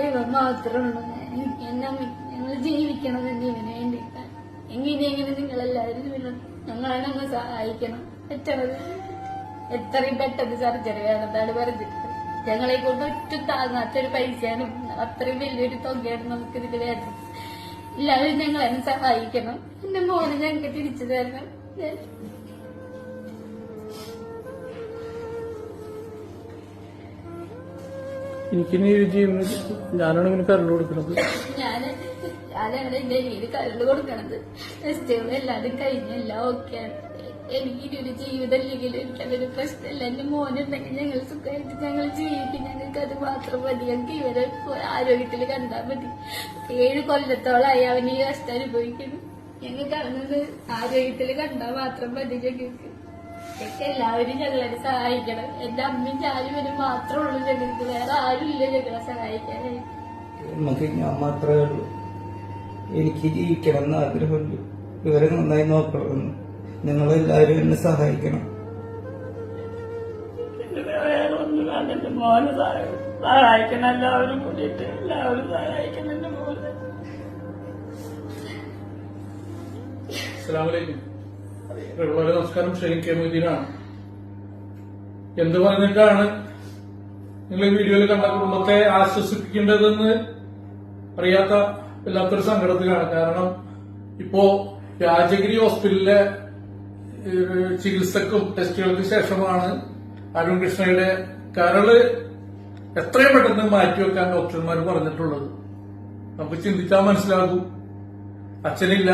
ദൈവം മാത്രമുള്ളൂ. ഞങ്ങൾ ജീവിക്കണമെന്ന് ഇവന് വേണ്ടിയിട്ടാണ്. എങ്ങനെ നിങ്ങളെല്ലാവരും ഞങ്ങളെ ഞങ്ങൾ സഹായിക്കണം. പറ്റണത് എത്രയും പെട്ടെന്ന് സർജറി വേണമെന്നാണ് പറഞ്ഞിട്ട്. ഞങ്ങളെ കൊണ്ട് ഒറ്റ താങ്ങാത്തൊരു പൈസയാണ്, അത്രയും വലിയൊരു തുകയാണ് നമുക്കിതിന് വേണ്ടത്. എല്ലാവരും ഞങ്ങളെ സഹായിക്കണം. എന്റെ മോനെ ഞങ്ങൾക്ക് തിരിച്ചു തരണം. എനിക്കിനി ഞാനാണ് ഇങ്ങനെ കരണ്ട് കൊടുക്കണത്. ഞാനാണ് എന്റെ വീട് കരണ്ട് കൊടുക്കണത്. ടെസ്റ്റുകൾ എല്ലാവരും കഴിഞ്ഞല്ല, ഓക്കെയാണ്. എനിക്കിനൊരു ജീവിതം ഇല്ലെങ്കിലും എനിക്കതൊരു പ്രശ്നമില്ല. എന്റെ മോനുണ്ടെങ്കിൽ ഞങ്ങൾ സുഖമായിട്ട് ഞങ്ങൾ ജീവിക്കും. ഞങ്ങൾക്ക് അത് മാത്രം മതി. ഞങ്ങൾക്ക് ഇവരെ ആരോഗ്യത്തിൽ കണ്ടാൽ മതി. 7 കൊല്ലത്തോളമായി അവൻ ഈ കഷ്ടം അനുഭവിക്കുന്നു. ഞങ്ങൾക്ക് അവനത് ആരോഗ്യത്തിൽ കണ്ടാൽ മാത്രം മതി. ഞങ്ങൾക്ക് എല്ലാവരും ഞങ്ങളെ സഹായിക്കണം. എന്റെ അമ്മയും ഞാനും ഇവരും മാത്രമേ ഉള്ളൂ ഞങ്ങൾക്ക്. വേറെ ആരും ഇല്ല ഞങ്ങളെ സഹായിക്കാനായിട്ട്. നമുക്ക് ഞാൻ മാത്രമേ ഉള്ളൂ. എനിക്ക് ജീവിക്കണം എന്ന് ആഗ്രഹമുണ്ട്. ഇവരെ നന്നായി നോക്കണമെന്ന്. നിങ്ങളെല്ലാവരും എന്നെ സഹായിക്കണം. എന്റെ മോനെ സഹായിക്കണം. എല്ലാവരും കൂടിയിട്ട് എല്ലാവരും സഹായിക്കണം എന്റെ മോനെ. അസ്സലാമലൈക്കും. വളരെ നമസ്കാരം. ഷെയ്ഖ് കെ മൊയ്തീനാണ്. എന്ത് പറഞ്ഞിട്ടാണ് നിങ്ങൾ ഈ വീഡിയോയിൽ കണ്ട കുടുംബത്തെ ആശ്വസിപ്പിക്കേണ്ടതെന്ന് അറിയാത്ത വല്ലാത്തൊരു സങ്കടത്തിലാണ്. കാരണം ഇപ്പോ രാജഗിരി ഹോസ്പിറ്റലിലെ ചികിത്സക്കും ടെസ്റ്റുകൾക്ക് ശേഷമാണ് അരുൺ കൃഷ്ണയുടെ കരള് എത്രയും പെട്ടെന്ന് മാറ്റിവെക്കാൻ ഡോക്ടർമാർ പറഞ്ഞിട്ടുള്ളത്. നമുക്ക് ചിന്തിച്ചാൽ മനസ്സിലാകും. അച്ഛനില്ല,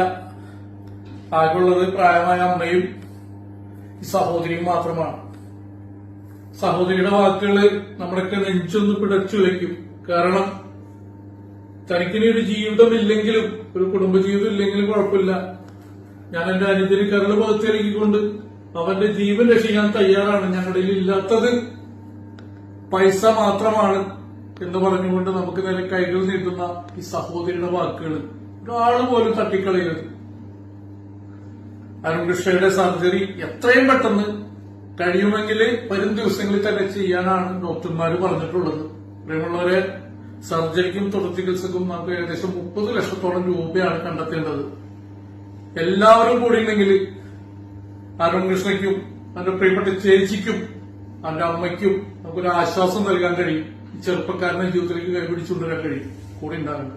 ആകെയുള്ളത് പ്രായമായ അമ്മയും ഈ സഹോദരിയും മാത്രമാണ്. സഹോദരിയുടെ വാക്കുകള് നമ്മളൊക്കെ നെഞ്ചൊന്ന് പിടച്ചു വയ്ക്കും. കാരണം തനിക്കിനി ഒരു ജീവിതമില്ലെങ്കിലും, ഒരു കുടുംബജീവിതം ഇല്ലെങ്കിലും കുഴപ്പമില്ല, ഞാൻ എന്റെ അനുജന് കരള് പകുത്തിറക്കിക്കൊണ്ട് അവന്റെ ജീവൻ രക്ഷിക്കാൻ തയ്യാറാണ്. ഞങ്ങളുടെ ഇല്ലാത്തത് പൈസ മാത്രമാണ് എന്ന് പറഞ്ഞുകൊണ്ട് നമുക്ക് നേരെ കൈകൾ നീട്ടുന്ന ഈ സഹോദരിയുടെ വാക്കുകൾ ഒരാള് പോലും തട്ടിക്കളയരുത്. അരുൺകൃഷ്ണയുടെ സർജറി എത്രയും പെട്ടെന്ന് കഴിയുമെങ്കിൽ വരും ദിവസങ്ങളിൽ തന്നെ ചെയ്യാനാണ് ഡോക്ടർമാർ പറഞ്ഞിട്ടുള്ളത്. പ്രിയമുള്ളവരെ, സർജറിക്കും തുടർ ചികിത്സക്കും നമുക്ക് ഏകദേശം 30 ലക്ഷത്തോളം രൂപയാണ് കണ്ടെത്തേണ്ടത്. എല്ലാവരും കൂടിയുണ്ടെങ്കിൽ അരുൺകൃഷ്ണയ്ക്കും അവന്റെ പ്രിയപ്പെട്ട ചേച്ചിക്കും അവന്റെ അമ്മയ്ക്കും നമുക്കൊരു ആശ്വാസം നൽകാൻ കഴിയും. ഈ ചെറുപ്പക്കാരനെ ജീവിതത്തിലേക്ക് കൈപിടിച്ചുകൊണ്ടുവരാൻ കഴിയും. കൂടി ഉണ്ടാകും.